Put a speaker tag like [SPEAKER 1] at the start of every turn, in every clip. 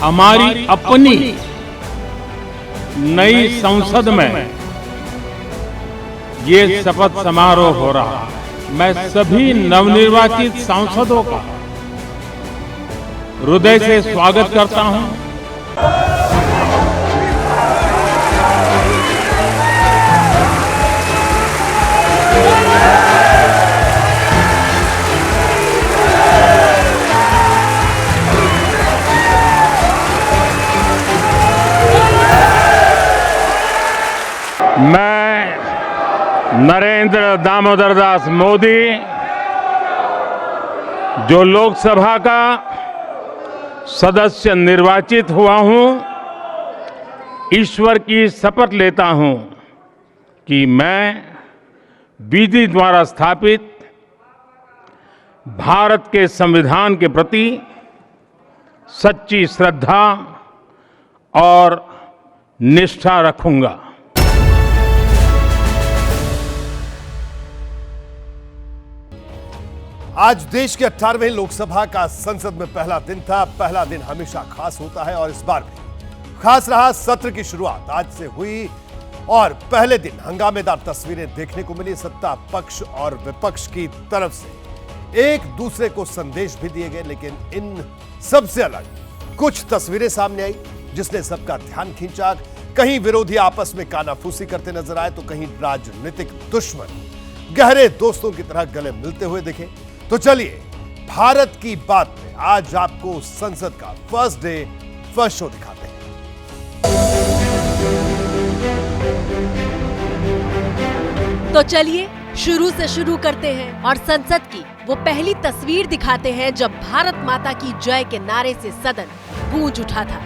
[SPEAKER 1] हमारी अपनी नई संसद में ये शपथ समारोह हो रहा है। मैं सभी नवनिर्वाचित सांसदों का हृदय से स्वागत करता हूं। मैं नरेंद्र दामोदर दास मोदी, जो लोकसभा का सदस्य निर्वाचित हुआ हूं, ईश्वर की शपथ लेता हूं कि मैं विधि द्वारा स्थापित भारत के संविधान के प्रति सच्ची श्रद्धा और निष्ठा रखूंगा।
[SPEAKER 2] आज देश के 18वें लोकसभा का संसद में पहला दिन था। पहला दिन हमेशा खास होता है और इस बार भी खास रहा। सत्र की शुरुआत आज से हुई और पहले दिन हंगामेदार तस्वीरें देखने को मिली। सत्ता पक्ष और विपक्ष की तरफ से एक दूसरे को संदेश भी दिए गए, लेकिन इन सबसे अलग कुछ तस्वीरें सामने आई जिसने सबका ध्यान खींचा। कहीं विरोधी आपस में कानाफूसी करते नजर आए तो कहीं राजनीतिक दुश्मन गहरे दोस्तों की तरह गले मिलते हुए दिखे। तो चलिए भारत की बात में आज आपको संसद का फर्स्ट डे फर्स्ट शो दिखाते हैं।
[SPEAKER 3] तो चलिए शुरू से शुरू करते हैं और संसद की वो पहली तस्वीर दिखाते हैं जब भारत माता की जय के नारे से सदन गूंज उठा था।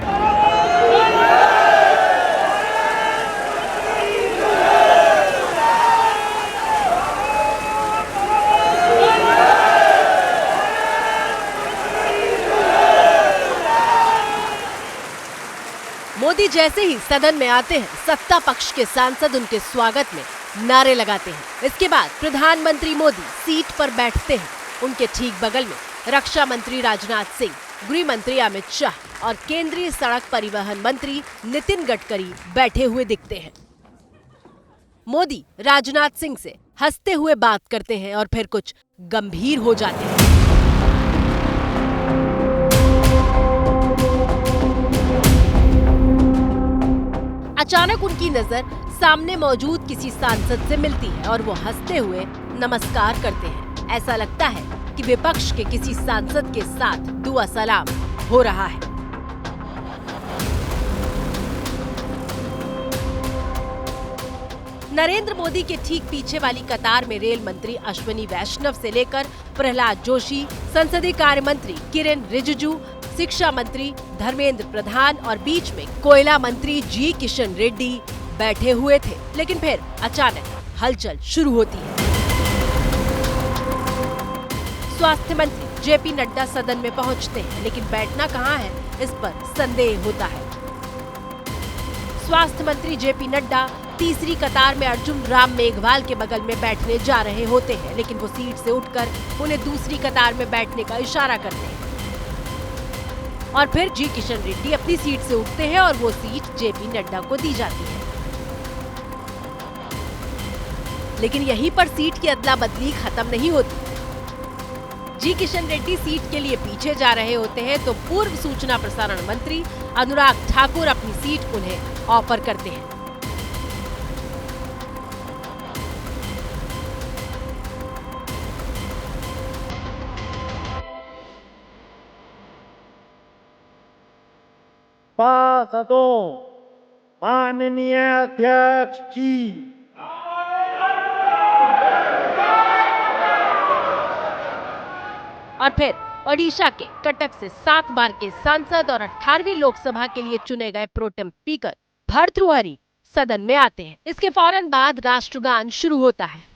[SPEAKER 3] मोदी जैसे ही सदन में आते हैं, सत्ता पक्ष के सांसद उनके स्वागत में नारे लगाते हैं। इसके बाद प्रधानमंत्री मोदी सीट पर बैठते हैं। उनके ठीक बगल में रक्षा मंत्री राजनाथ सिंह, गृह मंत्री अमित शाह और केंद्रीय सड़क परिवहन मंत्री नितिन गडकरी बैठे हुए दिखते हैं। मोदी राजनाथ सिंह से हंसते हुए बात करते हैं और फिर कुछ गंभीर हो जाते हैं। अचानक उनकी नजर सामने मौजूद किसी सांसद से मिलती है और वो हंसते हुए नमस्कार करते हैं। ऐसा लगता है कि विपक्ष के किसी सांसद के साथ दुआ सलाम हो रहा है। नरेंद्र मोदी के ठीक पीछे वाली कतार में रेल मंत्री अश्विनी वैष्णव से लेकर प्रहलाद जोशी, संसदीय कार्य मंत्री किरेन रिजिजू, शिक्षा मंत्री धर्मेंद्र प्रधान और बीच में कोयला मंत्री जी किशन रेड्डी बैठे हुए थे। लेकिन फिर अचानक हलचल शुरू होती है। स्वास्थ्य मंत्री जेपी नड्डा सदन में पहुंचते हैं, लेकिन बैठना कहां है इस पर संदेह होता है। स्वास्थ्य मंत्री जेपी नड्डा तीसरी कतार में अर्जुन राम मेघवाल के बगल में बैठने जा रहे होते हैं, लेकिन वो सीट से उठकर उन्हें दूसरी कतार में बैठने का इशारा करते हैं। और फिर जी किशन रेड्डी अपनी सीट से उठते हैं और वो सीट जेपी नड्डा को दी जाती है। लेकिन यहीं पर सीट की अदला बदली खत्म नहीं होती। जी किशन रेड्डी सीट के लिए पीछे जा रहे होते हैं तो पूर्व सूचना प्रसारण मंत्री अनुराग ठाकुर अपनी सीट उन्हें ऑफर करते हैं।
[SPEAKER 4] माननीय अध्यक्ष जी,
[SPEAKER 3] और फिर ओडिशा के कटक से 7 बार के सांसद और 18वीं लोकसभा के लिए चुने गए प्रोटेम स्पीकर भर्तृहरि सदन में आते हैं। इसके फौरन बाद राष्ट्रगान शुरू होता है।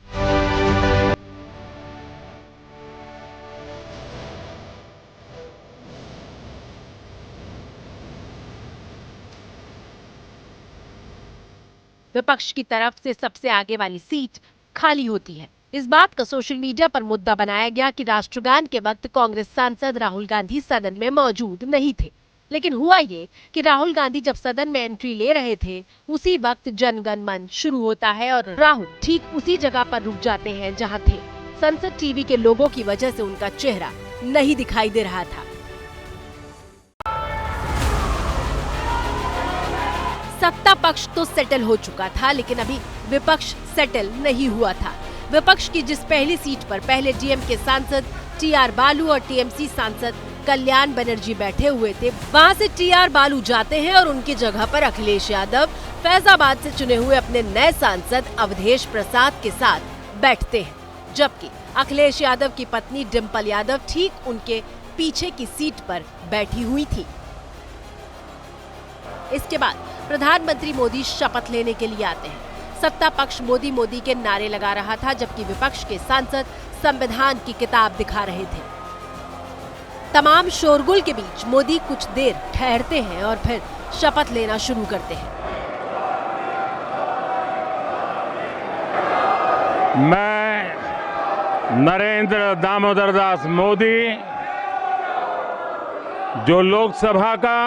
[SPEAKER 3] विपक्ष की तरफ से सबसे आगे वाली सीट खाली होती है। इस बात का सोशल मीडिया पर मुद्दा बनाया गया कि राष्ट्रगान के वक्त कांग्रेस सांसद राहुल गांधी सदन में मौजूद नहीं थे, लेकिन हुआ ये कि राहुल गांधी जब सदन में एंट्री ले रहे थे, उसी वक्त जन गण मन शुरू होता है और राहुल ठीक उसी जगह पर रुक जाते हैं जहां थे। संसद टीवी के लोगों की वजह से उनका चेहरा नहीं दिखाई दे रहा था। सत्ता पक्ष तो सेटल हो चुका था, लेकिन अभी विपक्ष सेटल नहीं हुआ था। विपक्ष की जिस पहली सीट पर पहले डीएमके सांसद टीआर बालू और टीएमसी सांसद कल्याण बनर्जी बैठे हुए थे, वहां से टीआर बालू जाते हैं और उनकी जगह पर अखिलेश यादव फैजाबाद से चुने हुए अपने नए सांसद अवधेश प्रसाद के साथ बैठते हैं, जबकि अखिलेश यादव की पत्नी डिंपल यादव ठीक उनके पीछे की सीट पर बैठी हुई थी। इसके बाद प्रधानमंत्री मोदी शपथ लेने के लिए आते हैं। सत्ता पक्ष मोदी मोदी के नारे लगा रहा था, जबकि विपक्ष के सांसद संविधान की किताब दिखा रहे थे। तमाम शोरगुल के बीच मोदी कुछ देर ठहरते हैं और फिर शपथ लेना शुरू करते हैं।
[SPEAKER 1] मैं नरेंद्र दामोदर दास मोदी, जो लोकसभा का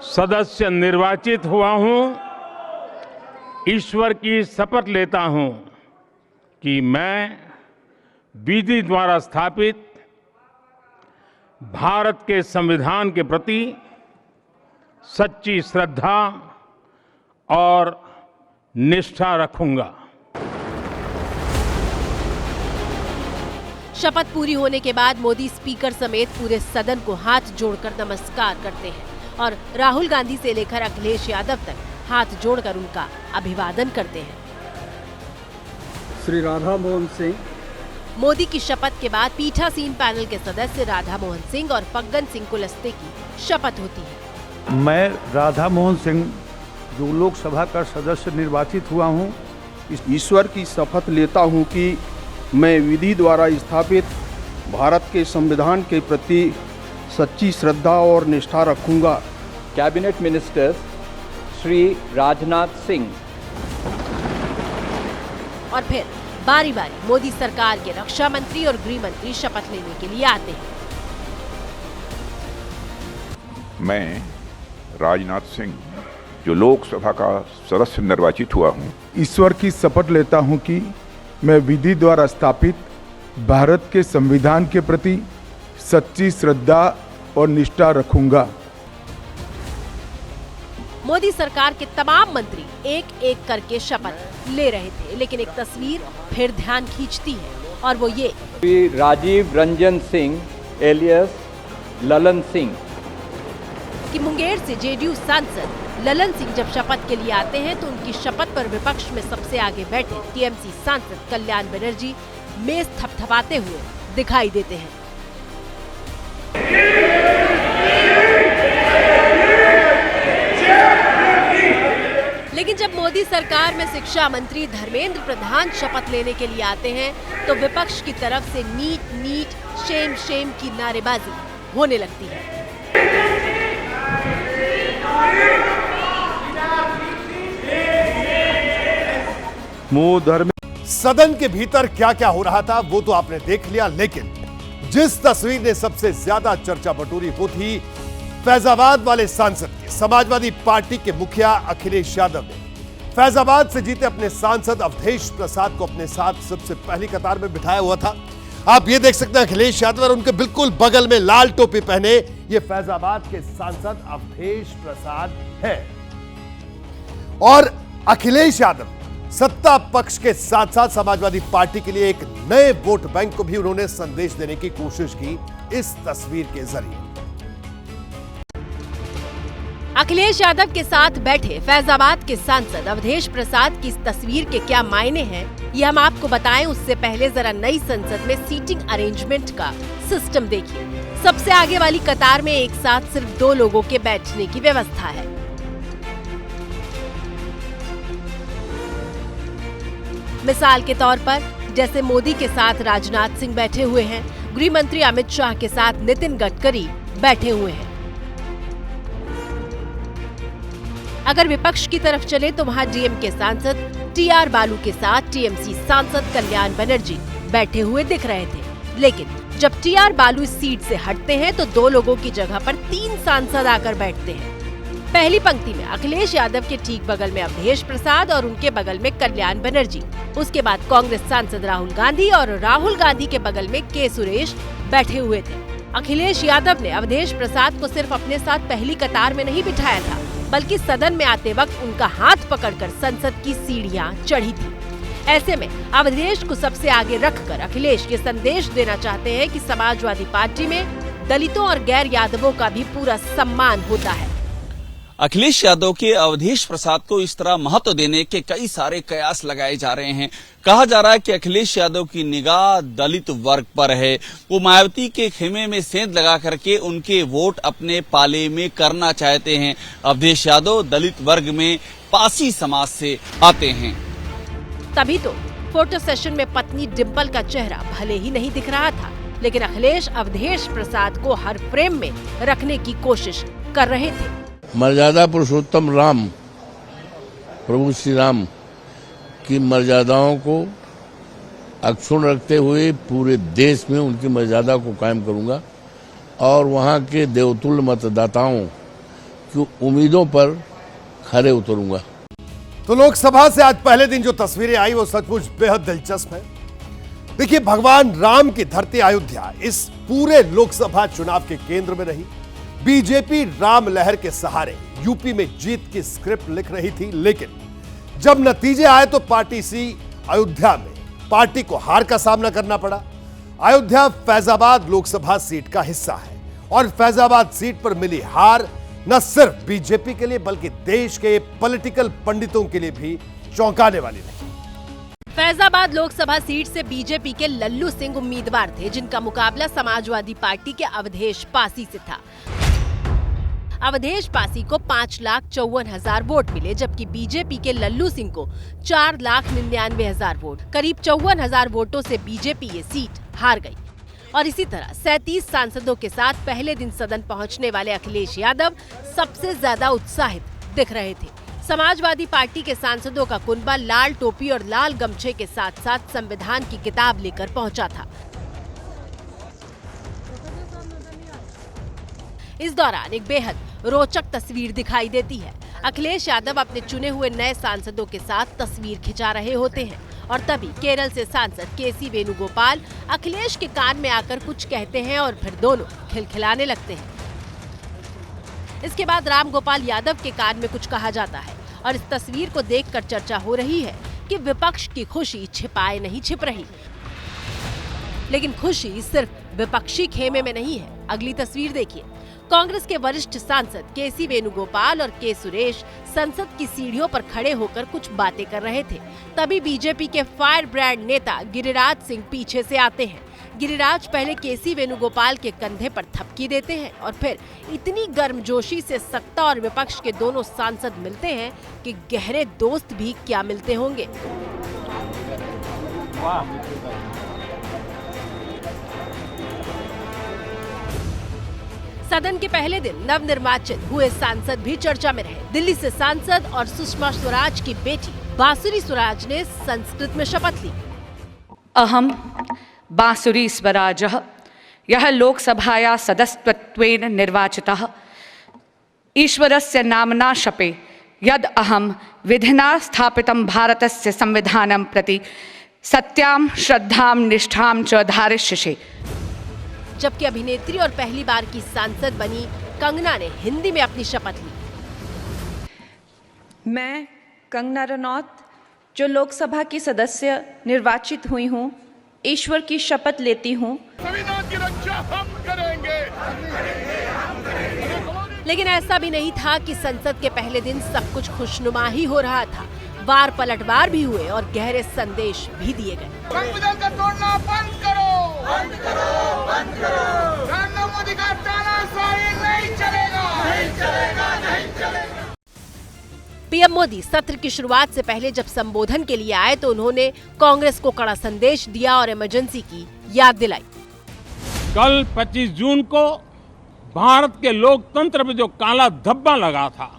[SPEAKER 1] सदस्य निर्वाचित हुआ हूं, ईश्वर की शपथ लेता हूं कि मैं विधि द्वारा स्थापित भारत के संविधान के प्रति सच्ची श्रद्धा और निष्ठा रखूंगा।
[SPEAKER 3] शपथ पूरी होने के बाद मोदी स्पीकर समेत पूरे सदन को हाथ जोड़कर नमस्कार करते हैं और राहुल गांधी से लेकर अखिलेश यादव तक हाथ जोड़कर उनका अभिवादन करते हैं।
[SPEAKER 5] श्री राधा मोहन सिंह।
[SPEAKER 3] मोदी की शपथ के बाद पीठासीन पैनल के सदस्य राधा मोहन सिंह और फग्गन सिंह कुलस्ते की शपथ होती है।
[SPEAKER 5] मैं राधा मोहन सिंह, जो लोकसभा का सदस्य निर्वाचित हुआ हूं,
[SPEAKER 6] ईश्वर की शपथ लेता हूं कि मैं विधि द्वारा स्थापित भारत के संविधान के प्रति सच्ची श्रद्धा और निष्ठा रखूंगा।
[SPEAKER 7] Cabinet ministers Shri Rajnath Singh.
[SPEAKER 3] और फिर बारी बारी मोदी सरकार के रक्षा मंत्री और गृह मंत्री शपथ लेने के लिए आते हैं।
[SPEAKER 8] मैं राजनाथ सिंह, जो लोकसभा का सदस्य निर्वाचित हुआ हूं,
[SPEAKER 9] ईश्वर की शपथ लेता हूं कि मैं विधि द्वारा स्थापित भारत के संविधान के प्रति सच्ची श्रद्धा और निष्ठा रखूंगा।
[SPEAKER 3] मोदी सरकार के तमाम मंत्री एक एक करके शपथ ले रहे थे, लेकिन एक तस्वीर फिर ध्यान खींचती है और वो ये
[SPEAKER 7] श्री राजीव रंजन सिंह एलियस ललन सिंह
[SPEAKER 3] कि मुंगेर से जेडीयू सांसद ललन सिंह जब शपथ के लिए आते हैं तो उनकी शपथ पर विपक्ष में सबसे आगे बैठे टीएमसी सांसद कल्याण बनर्जी मेज थपथपाते हुए दिखाई देते हैं। लेकिन जब मोदी सरकार में शिक्षा मंत्री धर्मेंद्र प्रधान शपथ लेने के लिए आते हैं तो विपक्ष की तरफ से नीट नीट शेम शेम की नारेबाजी होने लगती है।
[SPEAKER 2] सदन के भीतर क्या क्या हो रहा था वो तो आपने देख लिया, लेकिन जिस तस्वीर ने सबसे ज्यादा चर्चा बटोरी वो थी फैजाबाद वाले सांसद की। समाजवादी पार्टी के मुखिया अखिलेश यादव ने फैजाबाद से जीते अपने सांसद अवधेश प्रसाद को अपने साथ सबसे पहली कतार में बिठाया हुआ था। आप ये देख सकते हैं अखिलेश यादव और उनके बिल्कुल बगल में लाल टोपी पहने ये फैजाबाद के सांसद अवधेश प्रसाद है। और अखिलेश यादव सत्ता पक्ष के साथ साथ समाजवादी पार्टी के लिए एक नए वोट बैंक को भी उन्होंने संदेश देने की कोशिश की इस तस्वीर के जरिए।
[SPEAKER 3] अखिलेश यादव के साथ बैठे फैजाबाद के सांसद अवधेश प्रसाद की इस तस्वीर के क्या मायने हैं, ये हम आपको बताएं उससे पहले जरा नई संसद में सीटिंग अरेंजमेंट का सिस्टम देखिए। सबसे आगे वाली कतार में एक साथ सिर्फ 2 लोगों के बैठने की व्यवस्था है। मिसाल के तौर पर जैसे मोदी के साथ राजनाथ सिंह बैठे हुए हैं, गृह मंत्री अमित शाह के साथ नितिन गडकरी बैठे हुए हैं। अगर विपक्ष की तरफ चले तो वहां डीएमके सांसद टीआर बालू के साथ टीएमसी सांसद कल्याण बनर्जी बैठे हुए दिख रहे थे। लेकिन जब टीआर बालू इस सीट से हटते हैं तो 2 लोगों की जगह पर 3 सांसद आकर बैठते हैं। पहली पंक्ति में अखिलेश यादव के ठीक बगल में अवधेश प्रसाद और उनके बगल में कल्याण बनर्जी। उसके बाद कांग्रेस सांसद राहुल गांधी और राहुल गांधी के बगल में के सुरेश बैठे हुए थे। अखिलेश यादव ने अवधेश प्रसाद को सिर्फ अपने साथ पहली कतार में नहीं बिठाया था, बल्कि सदन में आते वक्त उनका हाथ पकड़कर संसद की सीढ़ियां चढ़ी थी। ऐसे में अवधेश को सबसे आगे रखकर अखिलेश ये संदेश देना चाहते हैं कि समाजवादी पार्टी में दलितों और गैर यादवों का भी पूरा सम्मान होता है।
[SPEAKER 10] अखिलेश यादव के अवधेश प्रसाद को इस तरह महत्व देने के कई सारे कयास लगाए जा रहे हैं। कहा जा रहा है कि अखिलेश यादव की निगाह दलित वर्ग पर है। वो मायावती के खेमे में सेंध लगा करके उनके वोट अपने पाले में करना चाहते हैं। अवधेश यादव दलित वर्ग में पासी समाज से आते हैं।
[SPEAKER 3] तभी तो फोटो सेशन में पत्नी डिम्पल का चेहरा भले ही नहीं दिख रहा था, लेकिन अखिलेश अवधेश प्रसाद को हर फ्रेम में रखने की कोशिश कर रहे थे।
[SPEAKER 11] मर्यादा पुरुषोत्तम राम प्रभु श्री राम की मर्यादाओं को अक्षुण्ण रखते हुए पूरे देश में उनकी मर्यादा को कायम करूंगा और वहां के देवतुल्य मतदाताओं की उम्मीदों पर खरे उतरूंगा।
[SPEAKER 2] तो लोकसभा से आज पहले दिन जो तस्वीरें आई वो सचमुच बेहद दिलचस्प है। देखिए, भगवान राम की धरती अयोध्या इस पूरे लोकसभा चुनाव के केंद्र में रही। बीजेपी राम लहर के सहारे यूपी में जीत की स्क्रिप्ट लिख रही थी, लेकिन जब नतीजे आए तो पार्टी सी अयोध्या में पार्टी को हार का सामना करना पड़ा। अयोध्या फैजाबाद लोकसभा सीट का हिस्सा है और फैजाबाद सीट पर मिली हार न सिर्फ बीजेपी के लिए बल्कि देश के पॉलिटिकल पंडितों के लिए भी चौंकाने वाली रही।
[SPEAKER 3] फैजाबाद लोकसभा सीट से बीजेपी के लल्लू सिंह उम्मीदवार थे, जिनका मुकाबला समाजवादी पार्टी के अवधेश पासी से था। अवधेश पासी को 5,54,000 वोट मिले, जबकि बीजेपी के लल्लू सिंह को 4,99,000 वोट, करीब 54,000 वोटों से बीजेपी ये सीट हार गई। और इसी तरह 37 सांसदों के साथ पहले दिन सदन पहुंचने वाले अखिलेश यादव सबसे ज्यादा उत्साहित दिख रहे थे। समाजवादी पार्टी के सांसदों का कुनबा लाल टोपी और लाल गमछे के साथ साथ संविधान की किताब लेकर पहुंचा था। इस दौरान एक बेहद रोचक तस्वीर दिखाई देती है। अखिलेश यादव अपने चुने हुए नए सांसदों के साथ तस्वीर खिंचा रहे होते हैं और तभी केरल से सांसद केसी वेणुगोपाल अखिलेश के कान में आकर कुछ कहते हैं और फिर दोनों खिलखिलाने लगते हैं। इसके बाद राम गोपाल यादव के कान में कुछ कहा जाता है और इस तस्वीर को देखकर चर्चा हो रही है कि विपक्ष की खुशी छिपाए नहीं छिप रही। लेकिन खुशी सिर्फ विपक्षी खेमे में नहीं है। अगली तस्वीर देखिए। कांग्रेस के वरिष्ठ सांसद केसी वेणुगोपाल और के सुरेश संसद की सीढ़ियों पर खड़े होकर कुछ बातें कर रहे थे। तभी बीजेपी के फायर ब्रांड नेता गिरिराज सिंह पीछे से आते हैं। गिरिराज पहले केसी वेणुगोपाल के कंधे पर थपकी देते हैं और फिर इतनी गर्मजोशी से सत्ता और विपक्ष के दोनों सांसद मिलते हैं कि गहरे दोस्त भी क्या मिलते होंगे। सदन के पहले दिन नवनिर्वाचित हुए सांसद भी चर्चा में रहे। दिल्ली से सांसद और सुषमा स्वराज की बेटी बांसुरी स्वराज ने संस्कृत में शपथ ली।
[SPEAKER 12] अहम बांसुरी स्वराजः यः लोकसभाया सदस्यत्वेन निर्वाचितः ईश्वरस्य नाम्ना शपे यद् अहं विधिना स्थापितं भारतस्य संविधानं प्रति सत्यां श्रद्धां निष्ठां च धारयिष्ये।
[SPEAKER 3] जबकि अभिनेत्री और पहली बार की सांसद बनी कंगना ने हिंदी में अपनी शपथ ली।
[SPEAKER 13] मैं कंगना रनौत जो लोकसभा की सदस्य निर्वाचित हुई हूँ, ईश्वर की शपथ लेती हूँ
[SPEAKER 14] संविधान की रक्षा हम करेंगे।
[SPEAKER 3] लेकिन ऐसा भी नहीं था कि संसद के पहले दिन सब कुछ खुशनुमा ही हो रहा था। वार पलटवार भी हुए और गहरे संदेश भी दिए गए।
[SPEAKER 14] संविधान का तोड़ना बंद करो, बंद करो, बंद करो। नरेंद्र मोदी का तानाशाही नहीं चलेगा, नहीं चलेगा, नहीं चलेगा।
[SPEAKER 3] पीएम मोदी सत्र की शुरुआत से पहले जब संबोधन के लिए आए तो उन्होंने कांग्रेस को कड़ा संदेश दिया और इमरजेंसी की याद दिलाई।
[SPEAKER 1] कल 25 जून को भारत के लोकतंत्र में जो काला धब्बा लगा था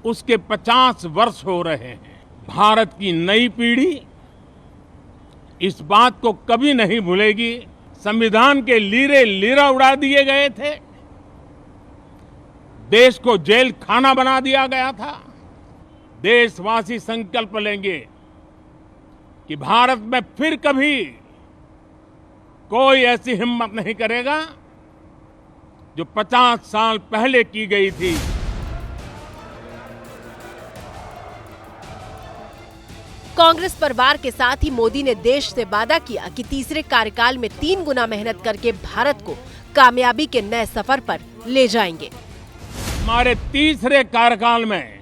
[SPEAKER 1] उसके 50 वर्ष हो रहे हैं। भारत की नई पीढ़ी इस बात को कभी नहीं भूलेगी। संविधान के लीरे लीरा उड़ा दिए गए थे, देश को जेल खाना बना दिया गया था। देशवासी संकल्प लेंगे कि भारत में फिर कभी कोई ऐसी हिम्मत नहीं करेगा जो 50 साल पहले की गई थी।
[SPEAKER 3] कांग्रेस पर वार के साथ ही मोदी ने देश से वादा किया कि तीसरे कार्यकाल में 3 गुना मेहनत करके भारत को कामयाबी के नए सफर पर ले जाएंगे।
[SPEAKER 1] हमारे तीसरे कार्यकाल में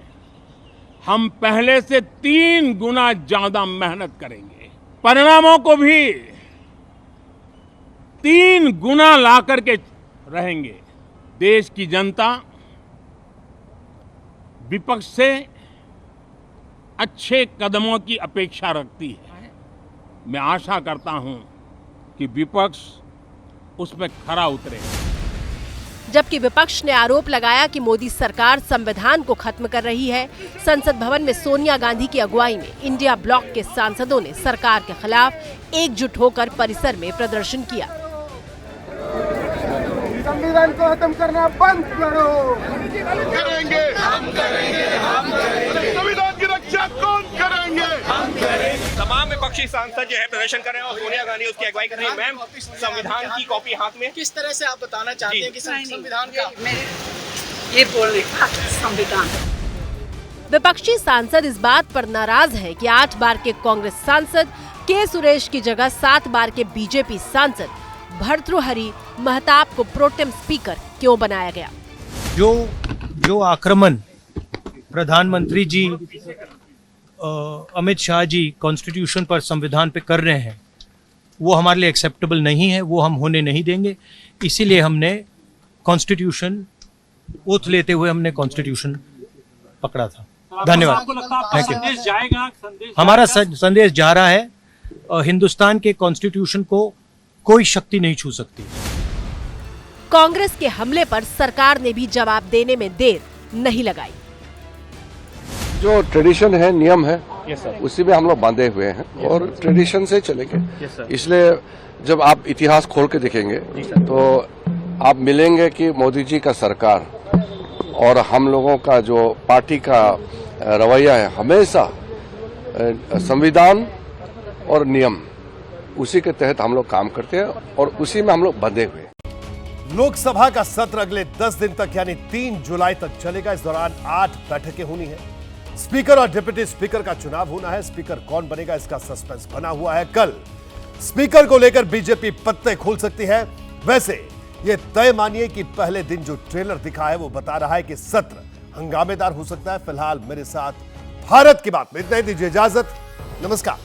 [SPEAKER 1] हम पहले से 3 गुना ज्यादा मेहनत करेंगे, परिणामों को भी 3 गुना ला करके रहेंगे। देश की जनता विपक्ष से अच्छे कदमों की अपेक्षा रखती है। मैं आशा करता हूं कि विपक्ष उसमें खरा उतरे।
[SPEAKER 3] जबकि विपक्ष ने आरोप लगाया कि मोदी सरकार संविधान को खत्म कर रही है। संसद भवन में सोनिया गांधी की अगुवाई में इंडिया ब्लॉक के सांसदों ने सरकार के खिलाफ एकजुट होकर परिसर में प्रदर्शन किया।
[SPEAKER 14] संविधान को खत्म करना बंद करो। करेंगे, हम करेंगे, हम करेंगे। संविधान की रक्षा कौन करेंगे? हम करेंगे।
[SPEAKER 15] तमाम विपक्षी सांसद जो है प्रदर्शन कर रहे हैं और सोनिया गांधी उसकी अगुवाई कर रही है। मैम, संविधान की कॉपी हाथ में, किस तरह से आप बताना चाहते हैं कि संविधान का
[SPEAKER 12] ये बोल रही संविधान।
[SPEAKER 3] विपक्षी सांसद इस बात पर नाराज हैं कि 8 बार के कांग्रेस सांसद के सुरेश की जगह 7 बार के बीजेपी सांसद भर्तृहरि महताब को प्रोटेम स्पीकर क्यों बनाया गया।
[SPEAKER 16] जो आक्रमण प्रधानमंत्री जी अमित शाह जी कॉन्स्टिट्यूशन पर, संविधान पे कर रहे हैं, वो हमारे लिए एक्सेप्टेबल नहीं है, वो हम होने नहीं देंगे। इसीलिए हमने कॉन्स्टिट्यूशन ओथ लेते हुए हमने कॉन्स्टिट्यूशन पकड़ा था। धन्यवाद।
[SPEAKER 17] संदेश जाएगा,
[SPEAKER 16] हमारा संदेश जा रहा है। हिंदुस्तान के कॉन्स्टिट्यूशन को कोई शक्ति नहीं छू सकती।
[SPEAKER 3] कांग्रेस के हमले पर सरकार ने भी जवाब देने में देर नहीं लगाई।
[SPEAKER 18] जो ट्रेडिशन है, नियम है, उसी में हम लोग बांधे हुए हैं और ट्रेडिशन से चलेंगे। इसलिए जब आप इतिहास खोल के देखेंगे तो आप मिलेंगे कि मोदी जी का सरकार और हम लोगों का जो पार्टी का रवैया है, हमेशा संविधान और नियम, उसी के तहत हम लोग काम करते हैं और उसी में हम लोग बंधे हुए हैं।
[SPEAKER 2] लोकसभा का सत्र अगले 10 दिन तक यानी 3 जुलाई तक चलेगा। इस दौरान 8 बैठकें होनी है। स्पीकर और डिप्टी स्पीकर का चुनाव होना है। स्पीकर कौन बनेगा, इसका सस्पेंस बना हुआ है। कल स्पीकर को लेकर बीजेपी पत्ते खोल सकती है। वैसे ये तय मानिए कि पहले दिन जो ट्रेलर दिखा है वो बता रहा है कि सत्र हंगामेदार हो सकता है। फिलहाल मेरे साथ भारत की बात में इतना ही। दीजिए इजाजत। नमस्कार।